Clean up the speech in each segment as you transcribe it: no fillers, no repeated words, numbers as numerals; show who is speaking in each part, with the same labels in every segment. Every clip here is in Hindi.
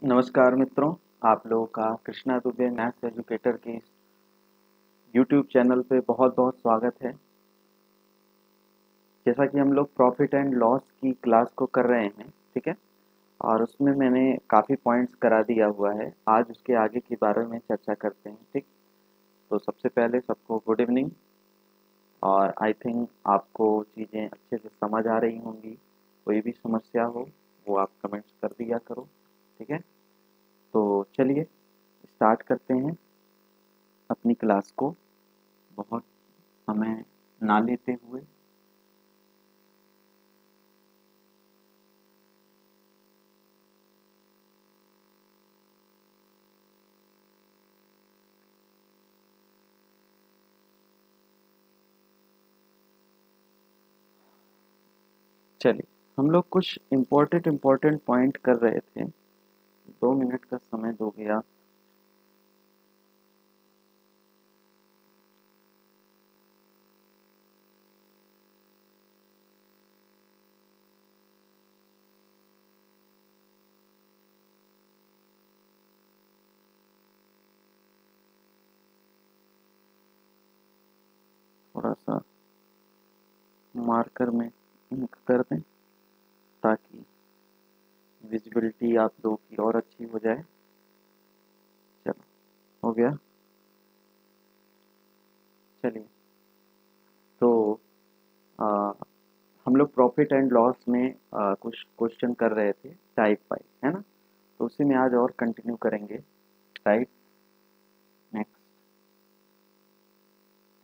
Speaker 1: नमस्कार मित्रों, आप लोगों का कृष्णा दुबे मैथ्स एजुकेटर के यूट्यूब चैनल पे बहुत बहुत स्वागत है। जैसा कि हम लोग प्रॉफिट एंड लॉस की क्लास को कर रहे हैं, ठीक है, और उसमें मैंने काफ़ी पॉइंट्स करा दिया हुआ है। आज उसके आगे के बारे में चर्चा करते हैं, ठीक। तो सबसे पहले सबको गुड इवनिंग। और आई थिंक आपको चीज़ें अच्छे से समझ आ रही होंगी। कोई भी समस्या हो वो आप कमेंट्स कर दिया करो, ठीक है। तो चलिए स्टार्ट करते हैं अपनी क्लास को, बहुत समय ना लेते हुए। चलिए, हम लोग कुछ इम्पोर्टेंट पॉइंट कर रहे थे। 2 मिनट का समय दोगे आप? थोड़ा सा मार्कर में इंक कर दें ताकि विजिबिलिटी आप लोगों की और अच्छी हो जाए। चलो, हो गया। चलिए, तो आ, हम लोग प्रॉफिट एंड लॉस में कुछ क्वेश्चन कर रहे थे टाइप वाइज, है ना। तो उसी में आज और कंटिन्यू करेंगे। राइट, नेक्स्ट,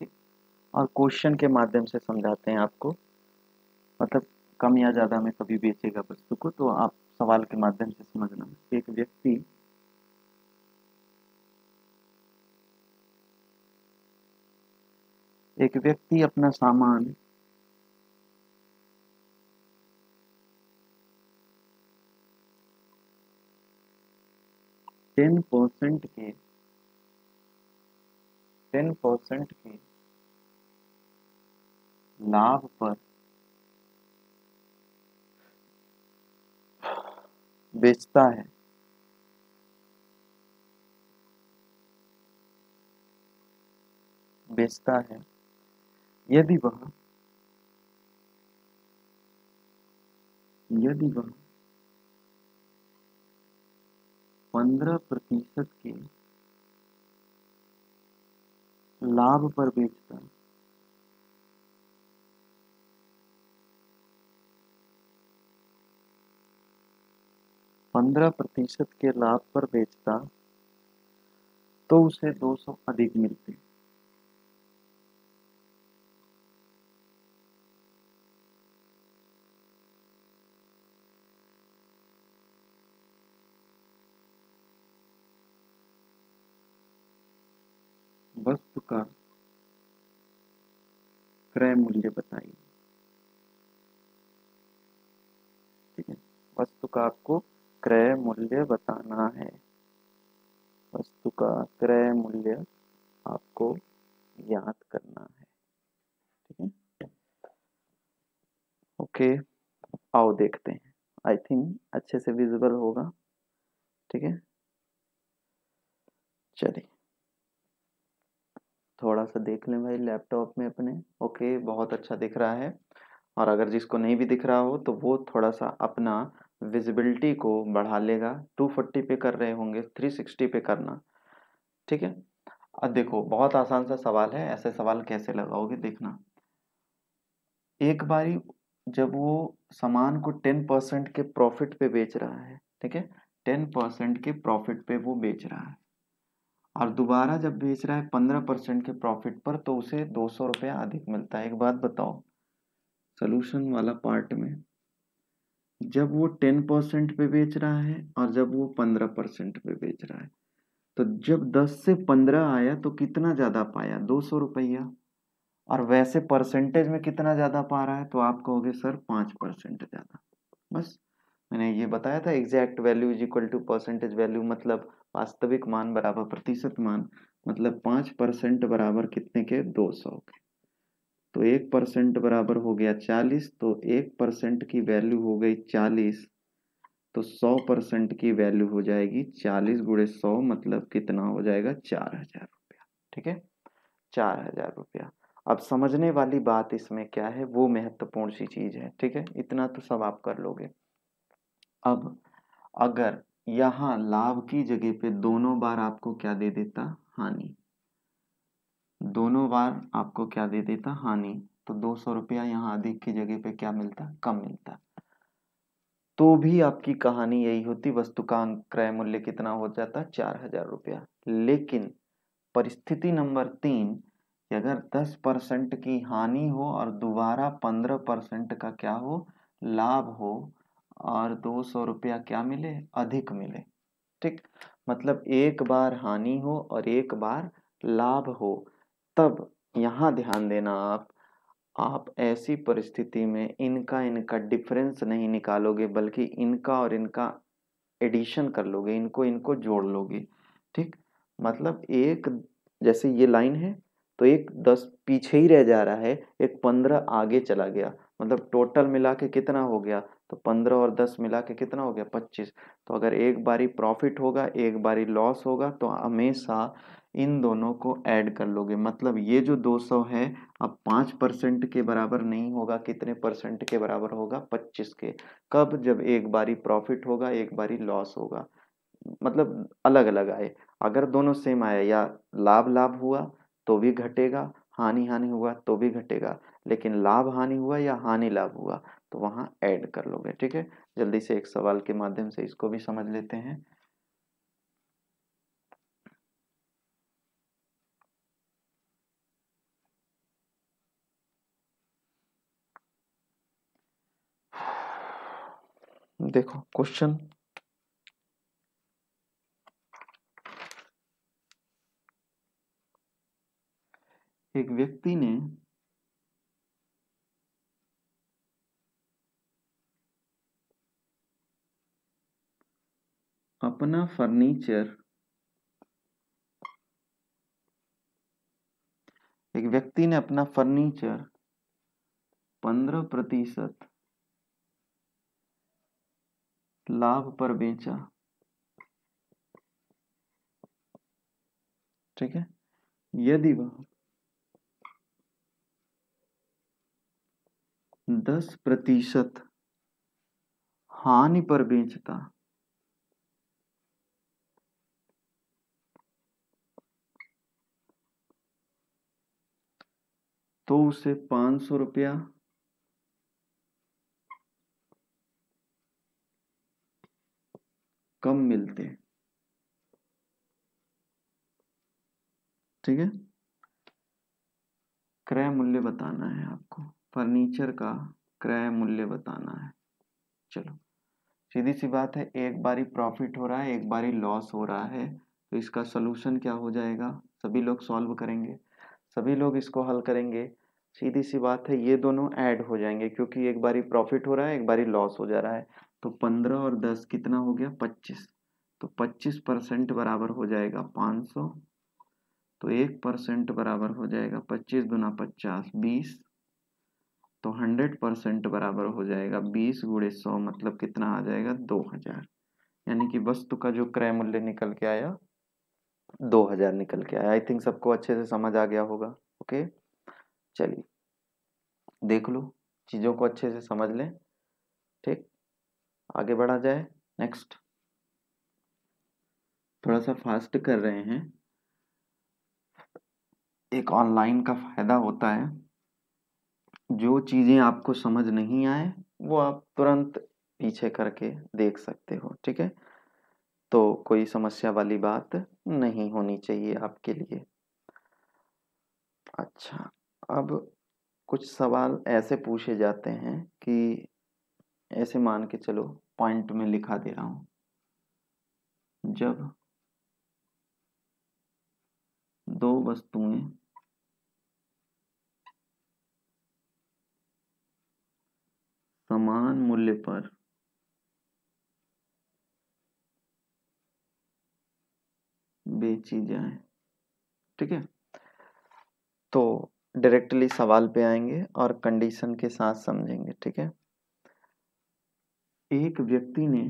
Speaker 1: ठीक। और क्वेश्चन के माध्यम से समझाते हैं आपको, मतलब कम या ज़्यादा में कभी बेचेगा वस्तु को, तो आप सवाल के माध्यम से समझना। एक व्यक्ति अपना सामान 10% के 10% के लाभ पर बेचता है। बेचता है यदि वह यदि वह 15% के लाभ पर बेचता है। 15% के लाभ पर बेचता तो उसे 200 अधिक मिलते। वस्तु का क्रय मूल्य बताइए। ठीक है, वस्तु का आपको क्रय मूल्य बताना है। वस्तु का क्रय मूल्य आपको याद करना है, ठीक है। ओके, आओ देखते हैं। आई थिंक अच्छे से विजिबल होगा, ठीक है। चलिए, थोड़ा सा देख लें भाई लैपटॉप में अपने। ओके, बहुत अच्छा दिख रहा है। और अगर जिसको नहीं भी दिख रहा हो तो वो थोड़ा सा अपना विजिबिलिटी को बढ़ा लेगा। 240 पे कर रहे होंगे, 360 पे करना, ठीक है। अब देखो, बहुत आसान सा सवाल है। ऐसे सवाल कैसे लगाओगे देखना। एक बारी जब वो सामान को 10% के प्रॉफिट पे बेच रहा है, ठीक है, 10% के प्रॉफिट पे वो बेच रहा है, और दोबारा जब बेच रहा है 15% के प्रॉफिट पर, तो उसे 200 रुपया अधिक मिलता है। एक बात बताओ, सोल्यूशन वाला पार्ट में जब वो 10% पे बेच रहा है और जब वो 15% पे बेच रहा है, तो जब 10 से 15 आया तो कितना ज्यादा पाया? 200 रुपया। और वैसे परसेंटेज में कितना ज्यादा पा रहा है? तो आप कहोगे सर 5% ज्यादा। बस, मैंने ये बताया था, exact value is equal to percentage value, मतलब वास्तविक मान बराबर प्रतिशत मान, मतलब 5% बराबर कितने के? 200 के। तो 1% बराबर हो गया 40, तो 1% की वैल्यू हो गई 40। तो 100% की वैल्यू हो जाएगी 40 गुणे 100 मतलब कितना हो जाएगा 4000 रुपया। ठीक है, 4000 रुपया। अब समझने वाली बात इसमें क्या है, वो महत्वपूर्ण सी चीज है। ठीक है, इतना तो सब आप कर लोगे। अब अगर यहाँ लाभ की जगह पे दोनों बार आपको क्या दे देता, हानि, दोनों बार आपको क्या दे देता, हानि, तो 200 रुपया यहाँ अधिक की जगह पे क्या मिलता, कम मिलता, तो भी आपकी कहानी यही होती, वस्तु का क्रय मूल्य कितना हो जाता, 4000 रुपया। लेकिन परिस्थिति नंबर 3 कि अगर 10% की हानि हो और दोबारा 15% का क्या हो, लाभ हो, और 200 रुपया क्या मिले, अधिक मिले। ठीक, मतलब एक बार हानि हो और एक बार लाभ हो, तब यहाँ ध्यान देना आप ऐसी परिस्थिति में इनका डिफरेंस नहीं निकालोगे, बल्कि इनका और इनका एडिशन कर लोगे, इनको इनको जोड़ लोगे। ठीक, मतलब एक, जैसे ये लाइन है तो एक 10 पीछे ही रह जा रहा है, एक 15 आगे चला गया, मतलब टोटल मिला के कितना हो गया, तो 15 और 10 मिला के कितना हो गया, 25। तो अगर एक बारी प्रॉफिट होगा एक बारी लॉस होगा, तो हमेशा इन दोनों को ऐड कर लोगे। मतलब ये जो 200 है अब 5% के बराबर नहीं होगा, कितने परसेंट के बराबर होगा, 25 के। कब, जब एक बारी प्रॉफिट होगा एक बारी लॉस होगा, मतलब अलग अलग आए। अगर दोनों सेम आए, या लाभ लाभ हुआ तो भी घटेगा, हानि हानि हुआ तो भी घटेगा, लेकिन लाभ हानि हुआ या हानि लाभ हुआ तो वहां ऐड कर लोगे। ठीक है, जल्दी से एक सवाल के माध्यम से इसको भी समझ लेते हैं। देखो क्वेश्चन, एक व्यक्ति ने अपना फर्नीचर, एक व्यक्ति ने अपना फर्नीचर 15% लाभ पर बेचा। ठीक है, यदि वह 10% हानि पर बेचता तो उसे 500 रुपया कम मिलते। ठीक है, क्रय मूल्य बताना है आपको, फर्नीचर का क्रय मूल्य बताना है। चलो सीधी सी बात है, एक बारी प्रॉफिट हो रहा है एक बारी लॉस हो रहा है, तो इसका सलूशन क्या हो जाएगा, सभी लोग सॉल्व करेंगे, सभी लोग इसको हल करेंगे। सीधी सी बात है, ये दोनों ऐड हो जाएंगे, क्योंकि एक बारी प्रॉफिट हो रहा है एक बारी लॉस हो जा रहा है। तो 15 और 10 कितना हो गया, 25। तो 25% बराबर हो जाएगा 500, तो 1% बराबर हो जाएगा 25 दूना 50 20, तो 100% बराबर हो जाएगा 20 गुणे 100 मतलब कितना आ जाएगा, 2000। यानी कि वस्तु का जो क्रय मूल्य निकल के आया 2000 निकल के आया। आई थिंक सबको अच्छे से समझ आ गया होगा। ओके, चलिए देख लो, चीजों को अच्छे से समझ लें। ठीक, आगे बढ़ा जाए। नेक्स्ट, थोड़ा सा फास्ट कर रहे हैं। एक ऑनलाइन का फायदा होता है, जो चीजें आपको समझ नहीं आए वो आप तुरंत पीछे करके देख सकते हो। ठीक है, तो कोई समस्या वाली बात नहीं होनी चाहिए आपके लिए। अच्छा, अब कुछ सवाल ऐसे पूछे जाते हैं कि ऐसे मान के चलो, पॉइंट में लिखा दे रहा हूं, जब दो वस्तुएं समान मूल्य पर बेची जाए। ठीक है, तो डायरेक्टली सवाल पे आएंगे और कंडीशन के साथ समझेंगे। ठीक है, एक व्यक्ति ने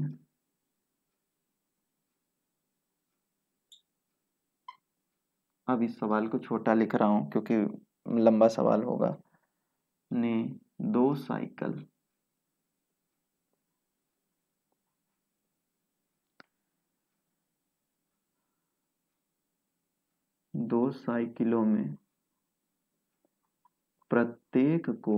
Speaker 1: अब इस सवाल को छोटा लिख रहा हूं क्योंकि लंबा सवाल होगा। ने 2 साइकिल दो साइकिलों में प्रत्येक को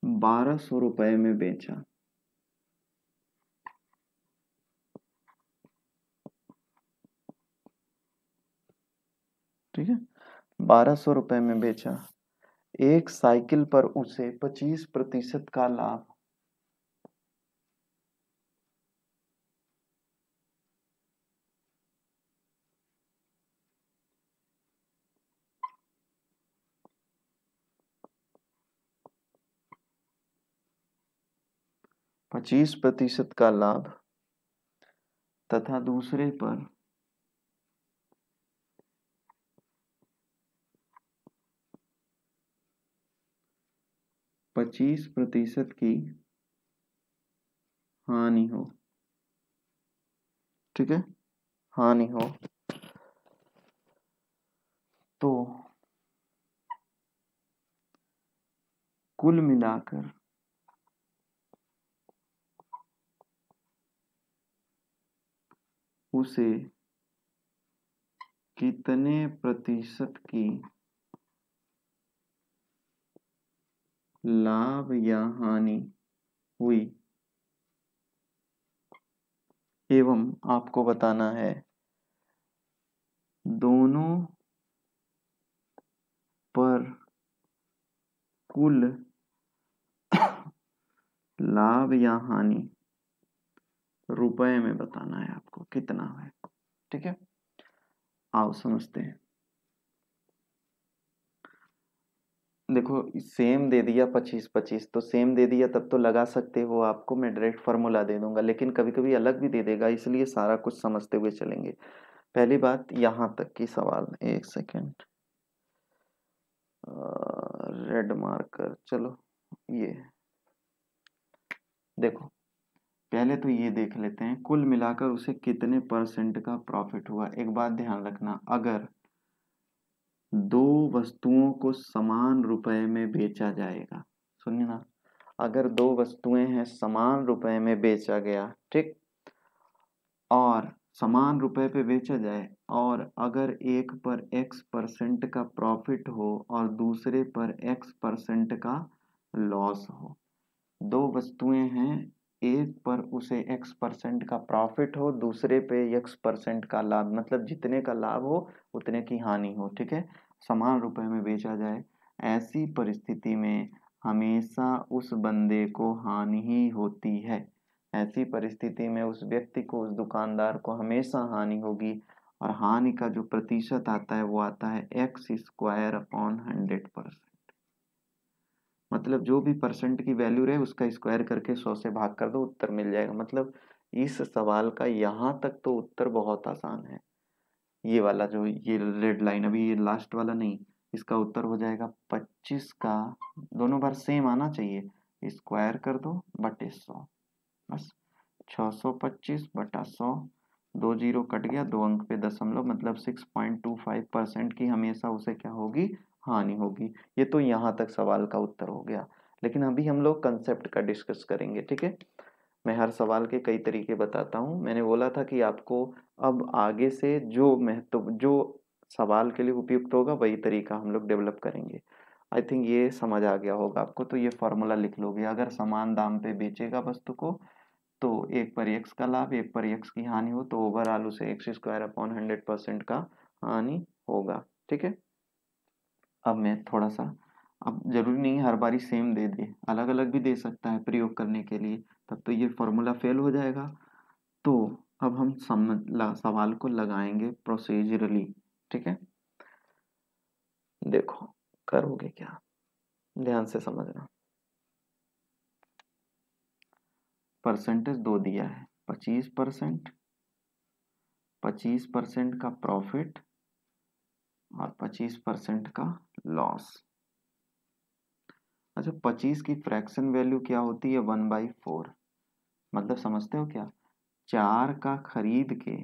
Speaker 1: 1200 रुपए में बेचा। ठीक है, 1200 रुपए में बेचा। एक साइकिल पर उसे 25% का लाभ। पच्चीस प्रतिशत का लाभ तथा दूसरे पर 25% की हानि हो। ठीक है, हानि हो तो कुल मिलाकर उसे कितने प्रतिशत की लाभ या हानि हुई, एवं आपको बताना है दोनों पर कुल लाभ या हानि रुपए में बताना है आपको कितना है। ठीक है, आओ समझते हैं। देखो सेम दे दिया 25-25, तो सेम दे दिया तब तो लगा सकते हो, आपको मैं डायरेक्ट फार्मूला दे दूंगा, लेकिन कभी कभी अलग भी दे देगा, इसलिए सारा कुछ समझते हुए चलेंगे। पहली बात यहाँ तक की सवाल, एक सेकेंड, रेड मार्कर, चलो ये देखो, पहले तो ये देख लेते हैं कुल मिलाकर उसे कितने परसेंट का प्रॉफिट हुआ। एक बात ध्यान रखना, अगर दो वस्तुओं को समान रुपए में बेचा जाएगा, सुनिए ना, अगर दो वस्तुएं हैं समान रुपए में बेचा गया, ठीक, और समान रुपए पे बेचा जाए, और अगर एक पर x% का प्रॉफिट हो और दूसरे पर x% का लॉस हो। दो वस्तुएं हैं, एक पर उसे x% का प्रॉफिट हो, दूसरे पे x% का लाभ, मतलब जितने का लाभ हो उतने की हानि हो। ठीक है, समान रुपए में बेचा जाए, ऐसी परिस्थिति में हमेशा उस बंदे को हानि ही होती है। ऐसी परिस्थिति में उस व्यक्ति को, उस दुकानदार को हमेशा हानि होगी, और हानि का जो प्रतिशत आता है वो आता है x² अपॉन 100%। मतलब जो भी परसेंट की वैल्यू रहे उसका स्क्वायर करके 100 से भाग कर दो, उत्तर मिल जाएगा। मतलब इस सवाल का यहाँ तक तो उत्तर बहुत आसान है। ये वाला जो ये रेड लाइन, अभी ये लास्ट वाला नहीं, इसका उत्तर हो जाएगा 25 का, दोनों बार सेम आना चाहिए, स्क्वायर कर दो बटे 100, बस 625/100, 2 जीरो कट गया, 2 अंक पे दशमलव, मतलब 6.25% की हमेशा उसे क्या होगी, हानि होगी। ये तो यहाँ तक सवाल का उत्तर हो गया, लेकिन अभी हम लोग कंसेप्ट का डिस्कस करेंगे। ठीक है, मैं हर सवाल के कई तरीके बताता हूँ। मैंने बोला था कि आपको अब आगे से जो महत्व, जो सवाल के लिए उपयुक्त होगा वही तरीका हम लोग डेवलप करेंगे। आई थिंक ये समझ आ गया होगा आपको। तो ये फॉर्मूला लिख लोगे, अगर समान दाम पे बेचेगा वस्तु को तो एक पर एक्स का लाभ, एक पर एक्स की हानि हो, तो ओवरऑल उसे x² अपॉन 100% का हानि होगा। ठीक है, अब मैं थोड़ा सा, अब जरूरी नहीं हर बारी सेम दे दे, अलग अलग भी दे सकता है प्रयोग करने के लिए, तब तो ये फॉर्मूला फेल हो जाएगा। तो अब हम सवाल को लगाएंगे प्रोसीजरली। ठीक है, देखो करोगे क्या, ध्यान से समझना। परसेंटेज दो दिया है, 25%, 25% का प्रॉफिट और 25% का लॉस। अच्छा, 25 की फ्रैक्शन वैल्यू क्या होती है, 1/4। मतलब समझते हो क्या, 4 का खरीद के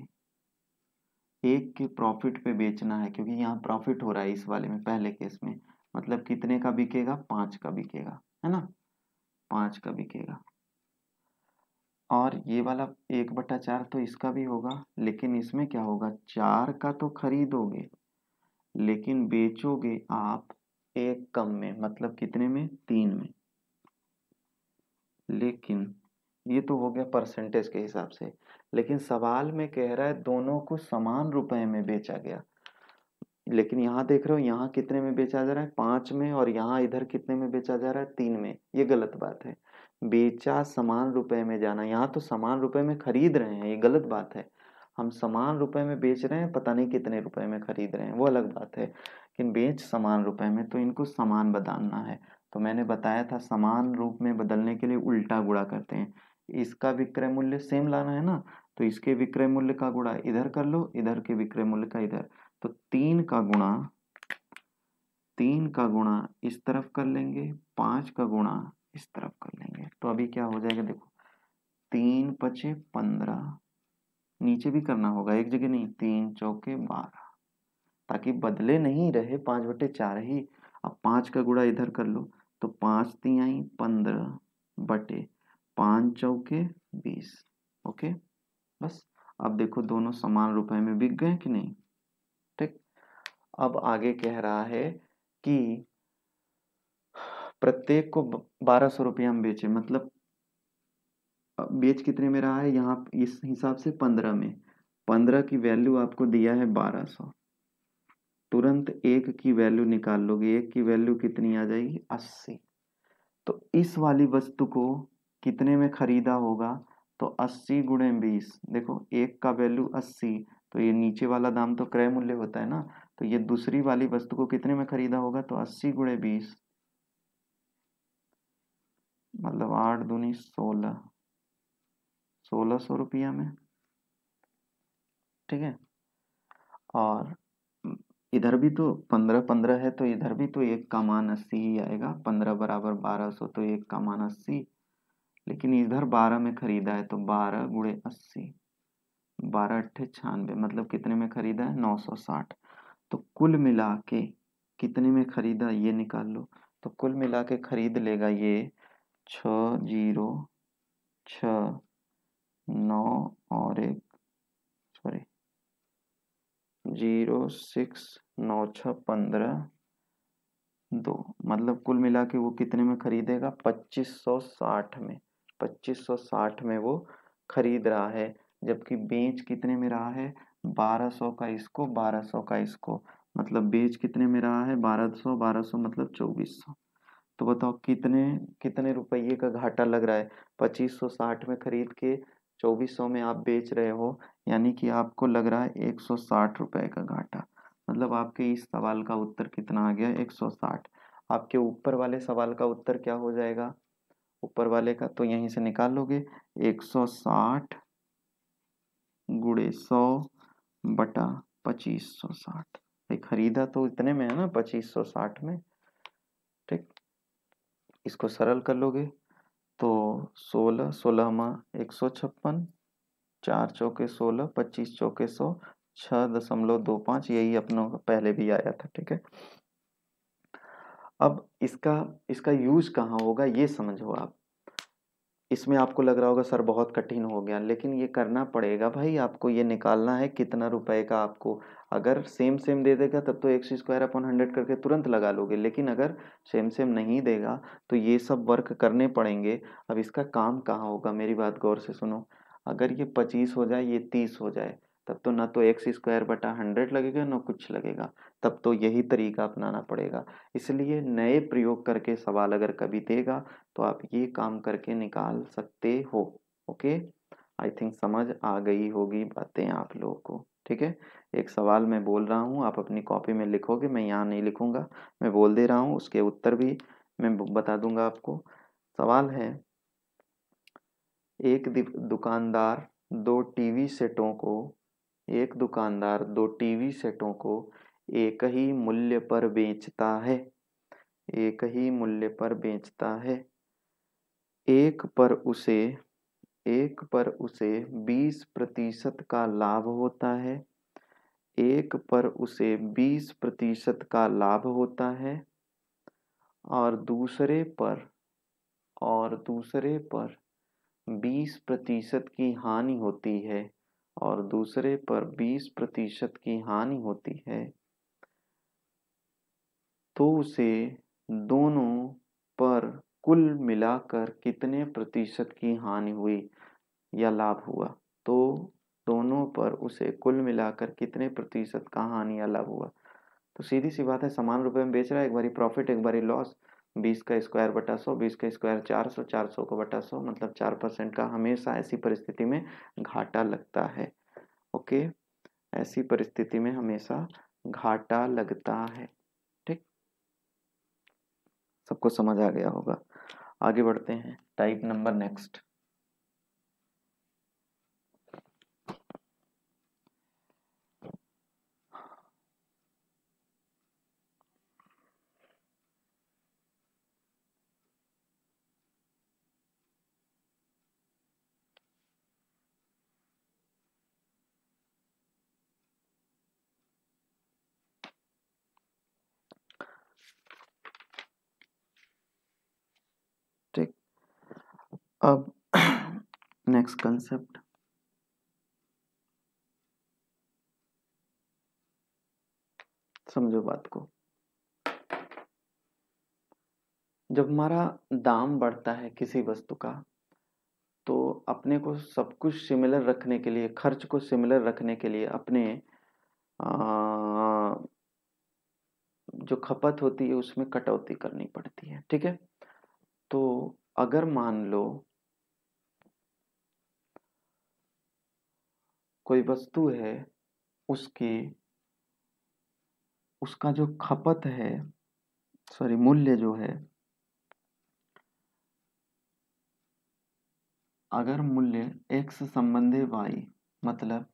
Speaker 1: एक के प्रॉफिट पे बेचना है, क्योंकि यहाँ प्रॉफिट हो रहा है इस वाले में, पहले केस में। मतलब कितने का बिकेगा? 5 का बिकेगा, है ना, 5 का बिकेगा। और ये वाला 1/4 तो इसका भी होगा, लेकिन इसमें क्या होगा, 4 का तो खरीदोगे लेकिन बेचोगे आप एक कम में, मतलब कितने में? 3 में। लेकिन ये तो हो गया परसेंटेज के हिसाब से, लेकिन सवाल में कह रहा है दोनों को समान रुपए में बेचा गया। लेकिन यहाँ देख रहे हो, यहाँ कितने में बेचा जा रहा है? 5 में, और यहाँ इधर कितने में बेचा जा रहा है? 3 में। ये गलत बात है। बेचा समान रुपए में जाना, यहाँ तो समान रुपए में खरीद रहे हैं, ये गलत बात है। हम समान रुपए में बेच रहे हैं, पता नहीं कितने रुपए में खरीद रहे हैं, वो अलग बात है। लेकिन बेच समान रुपए में, तो इनको समान बदलना है। तो मैंने बताया था समान रूप में बदलने के लिए उल्टा गुणा करते हैं। इसका विक्रय मूल्य सेम लाना है ना, तो इसके विक्रय मूल्य का गुणा इधर कर लो, इधर के विक्रय मूल्य का इधर। तो 3 का गुणा इस तरफ कर लेंगे, 5 का गुणा इस तरफ कर लेंगे। तो अभी क्या हो जाएगा, देखो 3 पचे 15, नीचे भी करना होगा, एक जगह नहीं, 3 चौके 12, ताकि बदले नहीं रहे, 5/4 ही। अब 5 का गुणा इधर कर लो, तो 5 तिहाई 15 बटे 5 चौके 20। ओके, बस। अब देखो दोनों समान रुपए में बिक गए कि नहीं। ठीक। अब आगे कह रहा है कि प्रत्येक को 1200 रुपये हम बेचे, मतलब बेच कितने में रहा है यहाँ इस हिसाब से? 15 में। 15 की वैल्यू आपको दिया है 1200। तुरंत एक की वैल्यू निकाल लोगे, एक की वैल्यू कितनी आ जाएगी? 80। तो इस वाली वस्तु को कितने में खरीदा होगा? तो 80 गुणे 20। देखो एक का वैल्यू 80, तो ये नीचे वाला दाम तो क्रय मूल्य होता है ना, तो ये दूसरी वाली वस्तु को कितने में खरीदा होगा? तो 80 गुणे 20, मतलब 8 दूनी 16, 1600 रुपया में। ठीक है। और इधर भी तो 15 15 है, तो इधर भी तो एक का मान 80 ही आएगा। 15 बराबर 1200, तो एक का मान 80। लेकिन इधर 12 में खरीदा है, तो 12 गुणे 80, 12 अट्ठे 96, मतलब कितने में खरीदा है? 960। तो कुल मिला के कितने में खरीदा, ये निकाल लो। तो कुल मिला के खरीद लेगा ये 6069 और एक, सॉरी 069615 2, मतलब कुल मिला के वो कितने में खरीदेगा? 2560 में। 2560 में वो खरीद रहा है, जबकि बेच कितने में रहा है? 1200 का इसको, 1200 का इसको। मतलब बेच कितने में रहा है? 1200 1200 मतलब 2400। तो बताओ कितने कितने रुपये का घाटा लग रहा है? 2560 में खरीद के 2400 में आप बेच रहे हो, यानी कि आपको लग रहा है 160 रुपए का घाटा। मतलब आपके इस सवाल का उत्तर कितना आ गया? 160। आपके ऊपर वाले सवाल का उत्तर क्या हो जाएगा? ऊपर वाले का तो यहीं से निकाल लोगे, 160 गुणे 100 बटा 2560। भाई खरीदा तो इतने में है ना, 2560 में। ठीक। इसको सरल कर लोगे तो 16 16 156, 4 चौके 16, 25 चौके 100, 6.25, यही अपनों को पहले भी आया था। ठीक है। अब इसका इसका यूज कहाँ होगा, ये समझो आप। इसमें आपको लग रहा होगा सर बहुत कठिन हो गया, लेकिन ये करना पड़ेगा भाई, आपको ये निकालना है कितना रुपए का आपको। अगर सेम सेम दे देगा तब तो x² करके तुरंत लगा लोगे, लेकिन अगर सेम सेम नहीं देगा तो ये सब वर्क करने पड़ेंगे। अब इसका काम कहाँ होगा, मेरी बात गौर से सुनो। अगर ये 25 हो जाए, ये 30 हो जाए, तब तो ना तो x² लगेगा ना कुछ लगेगा। तब तो यही तरीका अपनाना पड़ेगा। इसलिए नए प्रयोग करके सवाल अगर कभी देगा तो आप ये काम करके निकाल सकते हो। ओके, आई थिंक समझ आ गई होगी बातें आप लोगों को। ठीक है। एक सवाल मैं बोल रहा हूँ, आप अपनी कॉपी में लिखोगे, मैं यहाँ नहीं लिखूंगा, मैं बोल दे रहा हूँ, उसके उत्तर भी मैं बता दूंगा आपको। सवाल है, एक दुकानदार दो टीवी सेटों को एक दुकानदार दो टीवी सेटों को एक ही मूल्य पर बेचता है। एक ही मूल्य पर बेचता है। एक पर उसे एक पर उसे 20% का लाभ होता है, एक पर उसे 20% का लाभ होता है और दूसरे पर 20% की हानि होती है और दूसरे पर 20% की हानि होती है, तो उसे दोनों पर कुल मिलाकर कितने प्रतिशत की हानि हुई या लाभ हुआ। तो दोनों पर उसे कुल मिलाकर कितने प्रतिशत का हानि या लाभ हुआ। तो सीधी सी बात है, समान रुपए में बेच रहा है, एक बारी प्रॉफिट एक बारी लॉस। 20 का स्क्वायर बटा 100, 20 का स्क्वायर 400, 400 को बटा 100 मतलब 4% का हमेशा ऐसी परिस्थिति में घाटा लगता है। ओके, ऐसी परिस्थिति में हमेशा घाटा लगता है। ठीक, सबको समझ आ गया होगा। आगे बढ़ते हैं, टाइप नंबर नेक्स्ट। ठीक, अब नेक्स्ट कंसेप्ट, समझो बात को। जब हमारा दाम बढ़ता है किसी वस्तु का, तो अपने को सब कुछ सिमिलर रखने के लिए, खर्च को सिमिलर रखने के लिए अपने जो खपत होती है उसमें कटौती करनी पड़ती है। ठीक है, तो अगर मान लो कोई वस्तु है, उसकी उसका जो खपत है, सॉरी मूल्य जो है, अगर मूल्य x संबंधी y, मतलब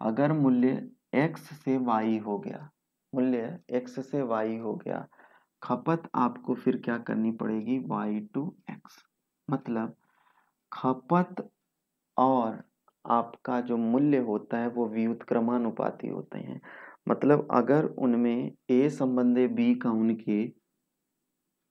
Speaker 1: अगर मूल्य x से y हो गया, मूल्य x से y हो गया, खपत आपको फिर क्या करनी पड़ेगी, y to x। मतलब खपत और आपका जो मूल्य होता है वो व्युत्क्रमानुपाती होते हैं। मतलब अगर उनमें a संबंधी b का उनके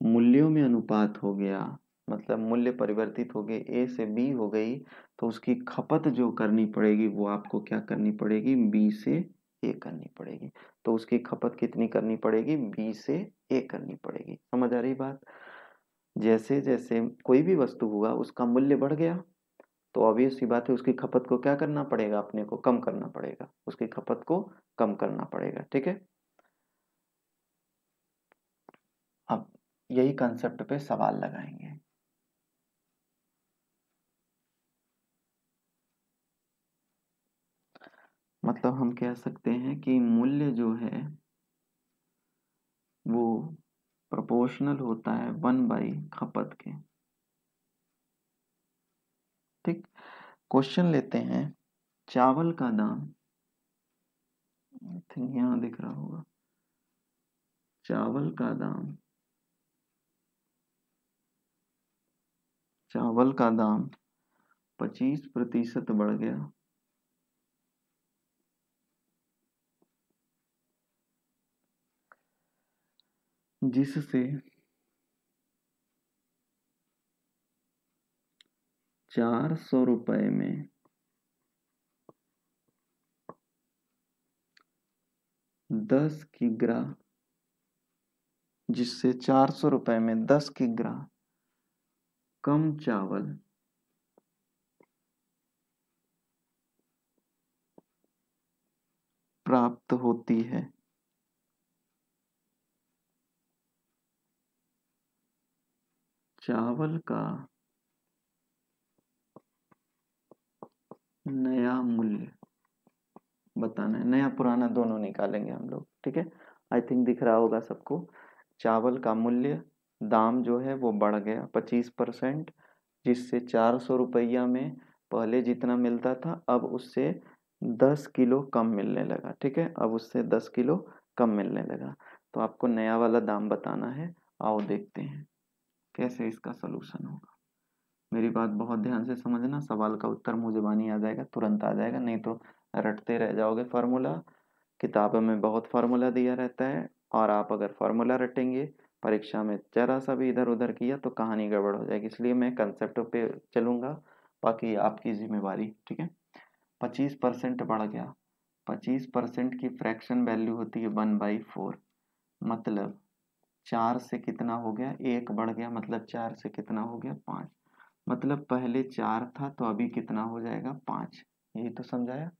Speaker 1: मूल्यों में अनुपात हो गया, मतलब मूल्य परिवर्तित हो गए, a से b हो गई, तो उसकी खपत जो करनी पड़ेगी वो आपको क्या करनी पड़ेगी, b से a करनी पड़ेगी। तो उसकी खपत कितनी करनी पड़ेगी, b से a करनी पड़ेगी। समझ आ रही बात। जैसे जैसे कोई भी वस्तु हुआ उसका मूल्य बढ़ गया, तो ऑब्वियस सी बात है उसकी खपत को क्या करना पड़ेगा, अपने को कम करना पड़ेगा, उसकी खपत को कम करना पड़ेगा। ठीक है, अब यही कंसेप्ट पे सवाल लगाएंगे। मतलब हम कह सकते हैं कि मूल्य जो है वो प्रोपोर्शनल होता है 1/, खपत के। ठीक, क्वेश्चन लेते हैं। चावल का दाम, आई थिंक यहाँ दिख रहा होगा, चावल का दाम, चावल का दाम 25% बढ़ गया, जिससे 400 रुपए में 10 किग्रा, जिससे 400 रुपए में 10 किग्रा कम चावल प्राप्त होती है। चावल का नया मूल्य बताना है, नया पुराना दोनों निकालेंगे हम लोग। ठीक है, आई थिंक दिख रहा होगा सबको। चावल का मूल्य, दाम जो है वो बढ़ गया 25%, जिससे 400 रुपया में पहले जितना मिलता था अब उससे 10 किलो कम मिलने लगा। ठीक है, अब उससे 10 किलो कम मिलने लगा। तो आपको नया वाला दाम बताना है। आओ देखते हैं कैसे इसका सलूशन होगा। मेरी बात बहुत ध्यान से समझना, सवाल का उत्तर मुंह जुबानी आ जाएगा, तुरंत आ जाएगा, नहीं तो रटते रह जाओगे फार्मूला। किताबों में बहुत फार्मूला दिया रहता है, और आप अगर फार्मूला रटेंगे, परीक्षा में जरा सा भी इधर उधर किया तो कहानी गड़बड़ हो जाएगी। इसलिए मैं कंसेप्ट पे चलूंगा, बाकी आपकी जिम्मेवारी, ठीक है। 25% बढ़ गया। 25% की फ्रैक्शन वैल्यू होती है 1/4। मतलब 4 से कितना हो गया, 1 बढ़ गया, मतलब 4 से कितना हो गया, 5। मतलब पहले 4 था तो अभी कितना हो जाएगा, 5। यही तो समझाया।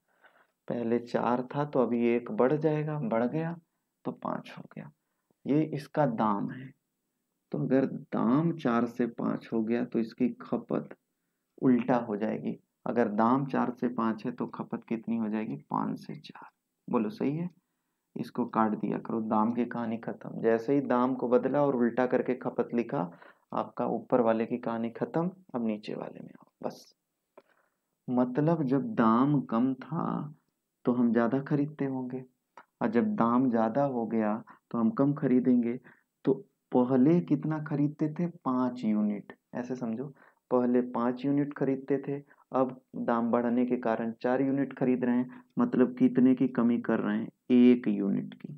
Speaker 1: पहले 4 था तो अभी 1 बढ़ जाएगा, बढ़ गया तो 5 हो गया। ये इसका दाम है। तो अगर दाम 4 से 5 हो गया तो इसकी खपत उल्टा हो जाएगी। अगर दाम 4 से 5 है तो खपत कितनी हो जाएगी, 5 से 4। बोलो सही है। इसको काट दिया करो, दाम की कहानी खत्म। जैसे ही दाम को बदला और उल्टा करके खपत लिखा, आपका ऊपर वाले की कहानी खत्म। अब नीचे वाले में आओ बस। मतलब जब दाम कम था तो हम ज्यादा खरीदते होंगे, और जब दाम ज्यादा हो गया तो हम कम खरीदेंगे। तो पहले कितना खरीदते थे, 5 यूनिट, ऐसे समझो। पहले 5 यूनिट खरीदते थे, अब दाम बढ़ने के कारण 4 यूनिट खरीद रहे हैं। मतलब कितने की कमी कर रहे हैं, 1 यूनिट की।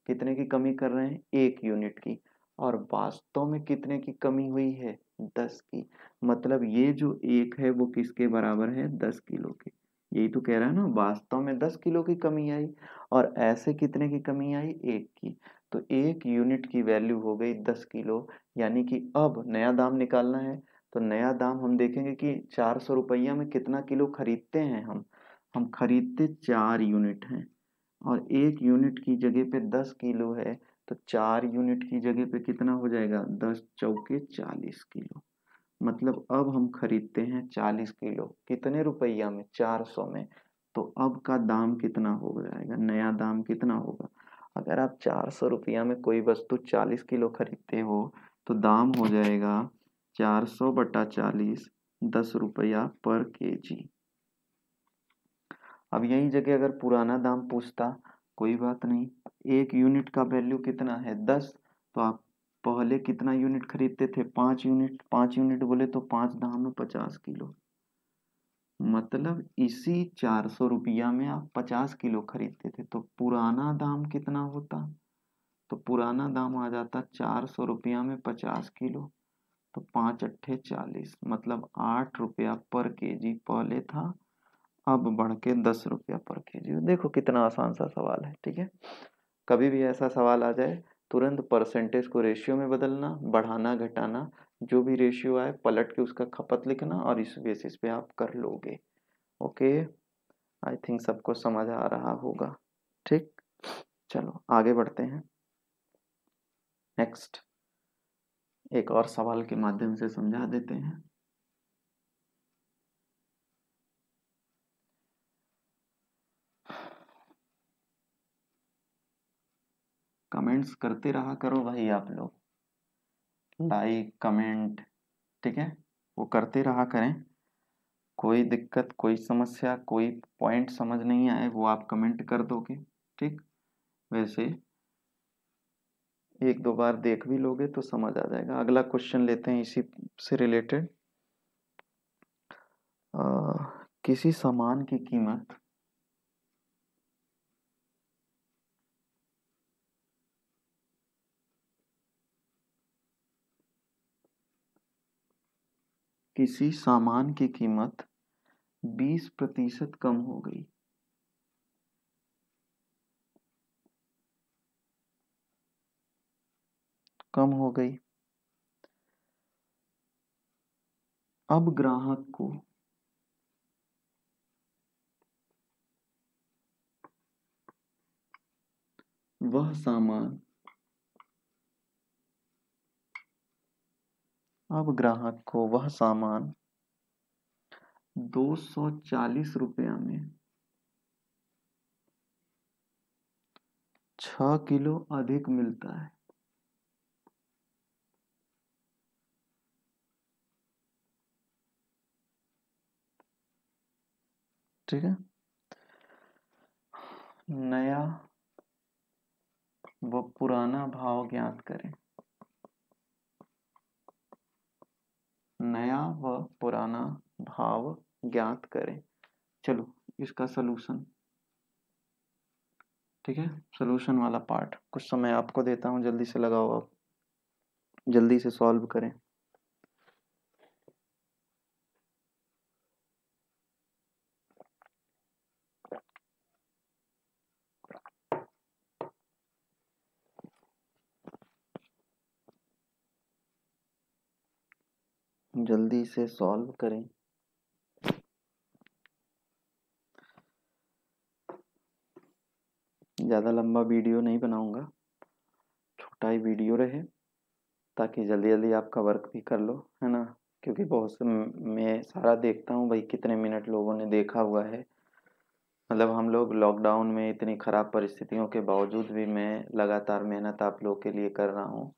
Speaker 1: कितने की कमी कर रहे हैं, 1 यूनिट की। और वास्तव में कितने की कमी हुई है, 10 की। मतलब ये जो 1 है वो किसके बराबर है, 10 किलो के। यही तो कह रहा है ना, वास्तव में 10 किलो की कमी आई, और ऐसे कितने की कमी आई, 1 की। तो 1 यूनिट की वैल्यू हो गई 10 किलो। यानी कि अब नया दाम निकालना है। तो नया दाम हम देखेंगे कि 400 रुपया में कितना किलो खरीदते हैं हम खरीदते 4 यूनिट हैं। और 1 यूनिट की जगह पे 10 किलो है, तो 4 यूनिट की जगह पे कितना हो जाएगा, 10 चौके 40 किलो। मतलब अब हम खरीदते हैं 40 किलो, कितने रुपया में, 400 में। तो अब का दाम कितना हो जाएगा, नया दाम कितना होगा। अगर आप 400 रुपया में कोई वस्तु 40 किलो खरीदते हो तो दाम हो जाएगा 400/40, 10 रुपया पर केजी। अब यही जगह अगर पुराना दाम पूछता, कोई बात नहीं, 1 यूनिट का वैल्यू कितना है, 10। तो आप पहले कितना यूनिट खरीदते थे, 5 यूनिट। 5 यूनिट बोले तो 5 दाम में 50 किलो। मतलब इसी 400 रुपया में आप 50 किलो खरीदते थे, तो पुराना दाम कितना होता, तो पुराना दाम आ जाता 400 रुपया में 50 किलो। तो 5 अट्ठे 40, मतलब 8 रुपया पर केजी पहले था, अब बढ़ के 10 रुपया पर केजी। देखो कितना आसान सा सवाल है, ठीक है। कभी भी ऐसा सवाल आ जाए, तुरंत परसेंटेज को रेशियो में बदलना, बढ़ाना घटाना, जो भी रेशियो आए पलट के उसका खपत लिखना, और इस बेसिस पे आप कर लोगे। ओके, आई थिंक सबको समझ आ रहा होगा, ठीक। चलो आगे बढ़ते हैं। नेक्स्ट एक और सवाल के माध्यम से समझा देते हैं। कमेंट्स करते रहा करो भाई आप लोग, लाइक कमेंट, ठीक है, वो करते रहा करें। कोई दिक्कत, कोई समस्या, कोई पॉइंट समझ नहीं आए, वो आप कमेंट कर दोगे, ठीक। वैसे एक दो बार देख भी लोगे तो समझ आ जाएगा। अगला क्वेश्चन लेते हैं इसी से रिलेटेड। किसी सामान की कीमत किसी सामान की कीमत 20% कम हो गई। कम हो गई। अब ग्राहक को वह सामान अब ग्राहक को वह सामान 240 रुपया में 6 किलो अधिक मिलता है। ठीक है। नया व पुराना भाव ज्ञात करें। नया व पुराना भाव ज्ञात करें। चलो इसका सलूशन, ठीक है, सोल्यूशन वाला पार्ट कुछ समय आपको देता हूँ, जल्दी से लगाओ, आप जल्दी से सॉल्व करें। जल्दी से सॉल्व करें। ज़्यादा लंबा वीडियो नहीं बनाऊंगा, छोटा ही वीडियो रहे ताकि जल्दी जल्दी आपका वर्क भी कर लो, है ना। क्योंकि बहुत से मैं सारा देखता हूँ भाई कितने मिनट लोगों ने देखा हुआ है। मतलब हम लोग लॉकडाउन में इतनी ख़राब परिस्थितियों के बावजूद भी मैं लगातार मेहनत आप लोग के लिए कर रहा हूँ,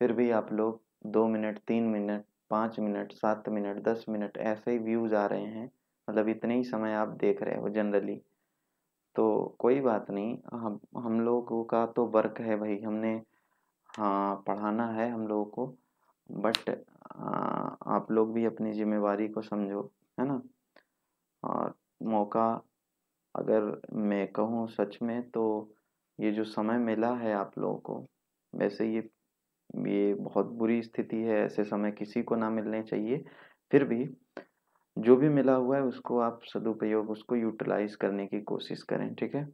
Speaker 1: फिर भी आप लोग 2 minute, 3 minute, 5 minute, 7 minute, 10 minute ऐसे ही व्यूज़ आ रहे हैं। मतलब इतने ही समय आप देख रहे हो जनरली। तो कोई बात नहीं, हम लोगों का तो वर्क है भाई, हमने हाँ पढ़ाना है हम लोगों को। बट आप लोग भी अपनी जिम्मेवारी को समझो, है ना। और मौका, अगर मैं कहूँ सच में तो ये जो समय मिला है आप लोगों को, वैसे ये बहुत बुरी स्थिति है, ऐसे समय किसी को ना मिलने चाहिए। फिर भी जो भी मिला हुआ है उसको आप सदुपयोग, उसको यूटिलाइज करने की कोशिश करें, ठीक है।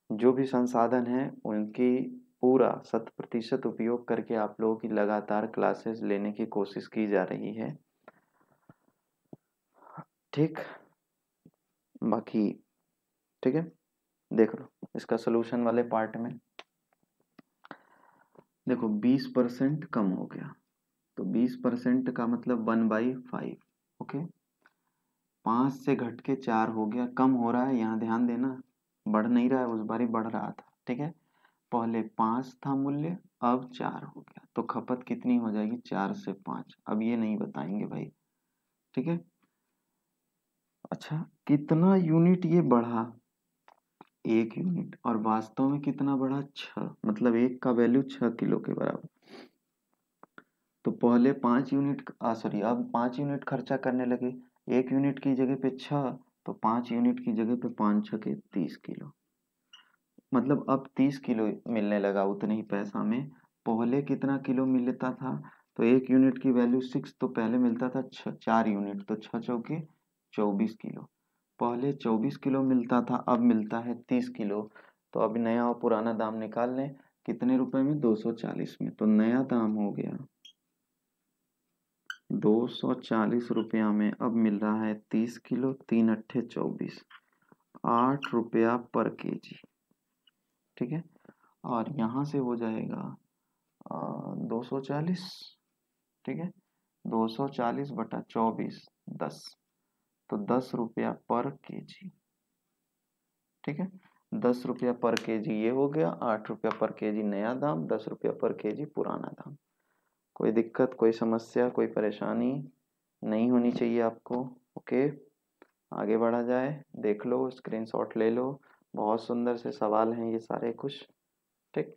Speaker 1: जो भी संसाधन हैं उनकी पूरा 100% उपयोग करके आप लोगों की लगातार क्लासेस लेने की कोशिश की जा रही है, ठीक। बाकी ठीक है, देख लो इसका सोल्यूशन वाले पार्ट में। देखो 20% कम हो गया, तो 20% का मतलब 1/5। ओके, 5 से घट के 4 हो गया, कम हो रहा है, यहाँ ध्यान देना, बढ़ नहीं रहा है, उस बार ही बढ़ रहा था, ठीक है। पहले 5 था मूल्य, अब 4 हो गया, तो खपत कितनी हो जाएगी, 4 से 5। अब ये नहीं बताएंगे भाई, ठीक है। अच्छा, कितना यूनिट ये बढ़ा, 1 यूनिट, और वास्तव में कितना बढ़ा, 6, मतलब एक का वैल्यू 6 किलो के बराबर। तो पहले 5 यूनिट, सॉरी, अब 5 यूनिट खर्चा करने लगे, 1 यूनिट की जगह पे 6, तो 5 यूनिट की जगह पे 5 × 6 = 30 किलो। मतलब अब 30 किलो मिलने लगा उतने ही पैसा में। पहले कितना किलो मिलता था, तो 1 यूनिट की वैल्यू 6, तो पहले मिलता था 4 यूनिट, तो 6 × 4 = 24 किलो। पहले 24 किलो मिलता था, अब मिलता है 30 किलो। तो अब नया और पुराना दाम निकाल लें, कितने रुपए में, 240 में। तो नया दाम हो गया 240 रुपया में, अब मिल रहा है 30 किलो, 3 × 8 = 24, 8 रुपया पर केजी, ठीक है। और यहाँ से हो जाएगा 240, ठीक है, 240/24, 10, तो 10 रुपया पर केजी, ठीक है। 10 रुपया पर केजी ये हो गया, 8 रुपया पर केजी नया दाम, 10 रुपया पर केजी पुराना दाम। कोई दिक्कत, कोई समस्या, कोई परेशानी नहीं होनी चाहिए आपको। ओके, आगे बढ़ा जाए, देख लो, स्क्रीनशॉट ले लो, बहुत सुंदर से सवाल हैं ये सारे कुछ, ठीक।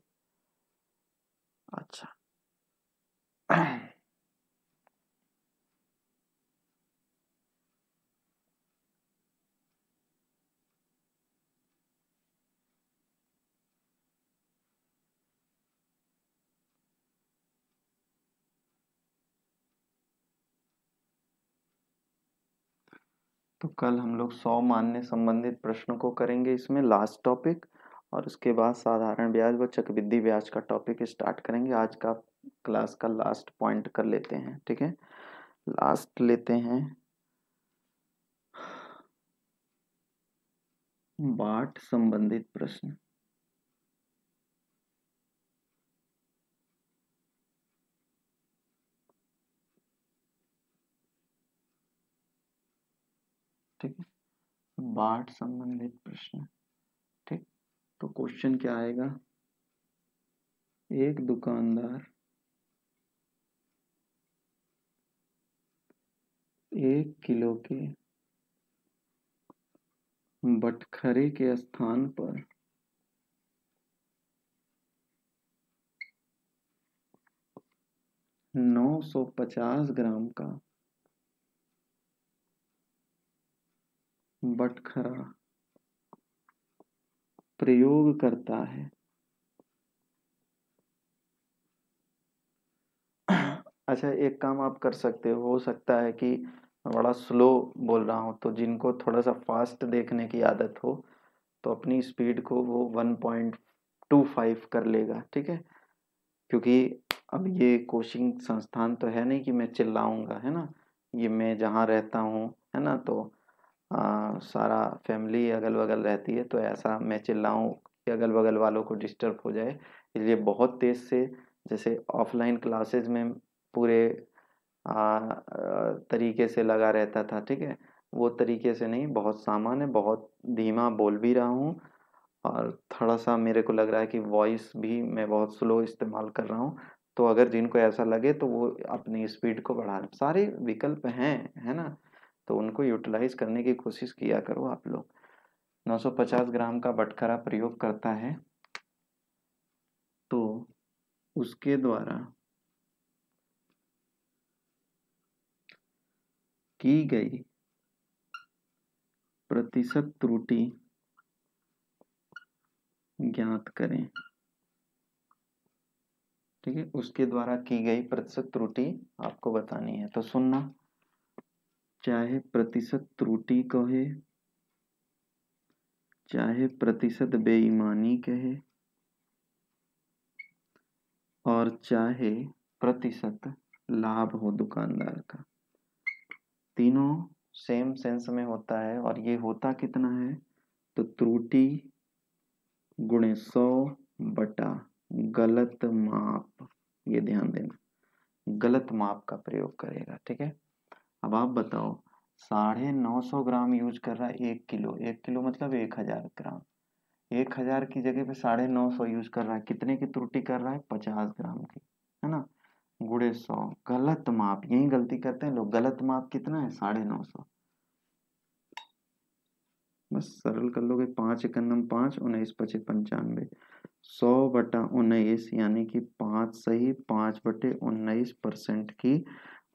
Speaker 1: अच्छा तो कल हम लोग 100 मानने संबंधित प्रश्नों को करेंगे, इसमें लास्ट टॉपिक, और उसके बाद साधारण ब्याज व चक्रवृद्धि ब्याज का टॉपिक स्टार्ट करेंगे। आज का क्लास का लास्ट पॉइंट कर लेते हैं, ठीक है। लास्ट लेते हैं बाट संबंधित प्रश्न, ठीक है, बाट संबंधित प्रश्न, ठीक। तो क्वेश्चन क्या आएगा, एक दुकानदार 1 किलो के बटखरे के स्थान पर 950 ग्राम का बटखरा प्रयोग करता है। अच्छा, एक काम आप कर सकते हो सकता है कि मैं बड़ा स्लो बोल रहा हूँ, तो जिनको थोड़ा सा फास्ट देखने की आदत हो तो अपनी स्पीड को वो 1.25 कर लेगा, ठीक है। क्योंकि अब ये कोचिंग संस्थान तो है नहीं कि मैं चिल्लाऊंगा, है ना। ये मैं जहाँ रहता हूँ, है ना, तो सारा फैमिली अगल बगल रहती है, तो ऐसा मैं चिल्लाऊं कि अगल बगल वालों को डिस्टर्ब हो जाए, इसलिए बहुत तेज से, जैसे ऑफलाइन क्लासेस में पूरे तरीके से लगा रहता था, ठीक है। वो तरीके से नहीं, बहुत सामान्य, बहुत धीमा बोल भी रहा हूँ, और थोड़ा सा मेरे को लग रहा है कि वॉइस भी मैं बहुत स्लो इस्तेमाल कर रहा हूँ। तो अगर जिनको ऐसा लगे तो वो अपनी स्पीड को बढ़ा, सारे विकल्प हैं, है ना, तो उनको यूटिलाइज करने की कोशिश किया करो आप लोग। 950 ग्राम का बटखरा प्रयोग करता है, तो उसके द्वारा की गई प्रतिशत त्रुटि ज्ञात करें, ठीक है। उसके द्वारा की गई प्रतिशत त्रुटि आपको बतानी है, तो सुनना, चाहे प्रतिशत त्रुटि कहे, चाहे प्रतिशत बेईमानी कहे, और चाहे प्रतिशत लाभ हो दुकानदार का, तीनों सेम सेंस में होता है। और ये होता कितना है, तो त्रुटि गुणे 100 बटा गलत माप, ये ध्यान देना, गलत माप का प्रयोग करेगा, ठीक है। अब आप बताओ, 950 ग्राम यूज कर रहा है 1 किलो, 1 किलो मतलब 1000 ग्राम, 1000 की जगह पे 950 यूज कर रहा है, कितने की त्रुटि कर रहा है, 50 ग्राम की, है ना। गुणे 100, गलत माप, यही गलती करते हैं लोग, गलत माप कितना है, 950। बस सरल कर लोगे, 5 × 5 = 19, 5×5 = 95, 100/19 यानी कि 5 सही, 5/19% की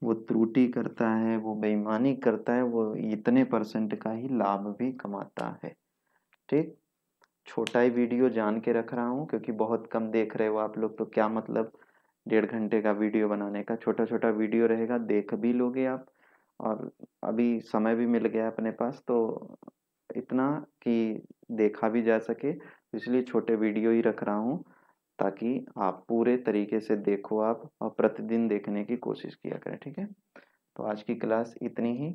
Speaker 1: वो त्रुटि करता है, वो बेईमानी करता है, वो इतने परसेंट का ही लाभ भी कमाता है, ठीक। छोटा ही वीडियो जान के रख रहा हूँ, क्योंकि बहुत कम देख रहे हो आप लोग, तो क्या मतलब 1.5 घंटे का वीडियो बनाने का, छोटा छोटा वीडियो रहेगा, देख भी लोगे आप। और अभी समय भी मिल गया अपने पास, तो इतना कि देखा भी जा सके, इसलिए छोटे वीडियो ही रख रहा हूँ, ताकि आप पूरे तरीके से देखो आप, और प्रतिदिन देखने की कोशिश किया करें, ठीक है। तो आज की क्लास इतनी ही,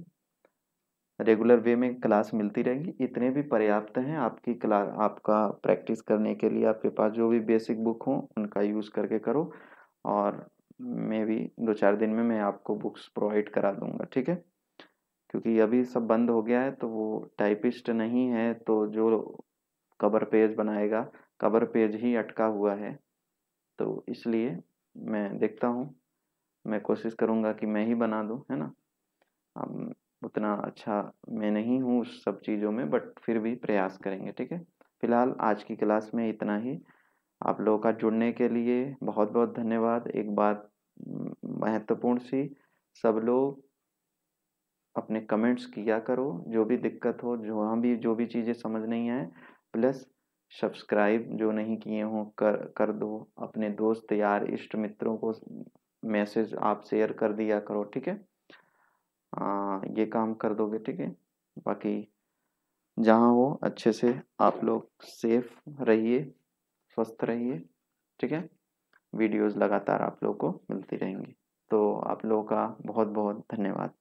Speaker 1: रेगुलर वे में क्लास मिलती रहेगी, इतने भी पर्याप्त हैं आपकी क्लास, आपका प्रैक्टिस करने के लिए। आपके पास जो भी बेसिक बुक हो उनका यूज़ करके करो, और मैं भी 2-4 दिन में मैं आपको बुक्स प्रोवाइड करा दूंगा, ठीक है। क्योंकि अभी सब बंद हो गया है, तो वो टाइपिस्ट नहीं है, तो जो कवर पेज बनाएगा, कवर पेज ही अटका हुआ है, तो इसलिए मैं देखता हूँ, मैं कोशिश करूँगा कि मैं ही बना दूँ, है ना। उतना अच्छा मैं नहीं हूँ उस सब चीज़ों में, बट फिर भी प्रयास करेंगे, ठीक है। फिलहाल आज की क्लास में इतना ही। आप लोगों का जुड़ने के लिए बहुत बहुत धन्यवाद। एक बात महत्वपूर्ण सी, सब लोग अपने कमेंट्स किया करो, जो भी दिक्कत हो, जो भी चीज़ें समझ नहीं आए, प्लस सब्सक्राइब जो नहीं किए हों कर दो, अपने दोस्त यार इष्ट मित्रों को मैसेज आप शेयर कर दिया करो, ठीक है। ये काम कर दोगे, ठीक है। बाकी जहाँ हो अच्छे से आप लोग सेफ रहिए, स्वस्थ रहिए, ठीक है। वीडियोस लगातार आप लोग को मिलती रहेंगी, तो आप लोगों का बहुत बहुत धन्यवाद।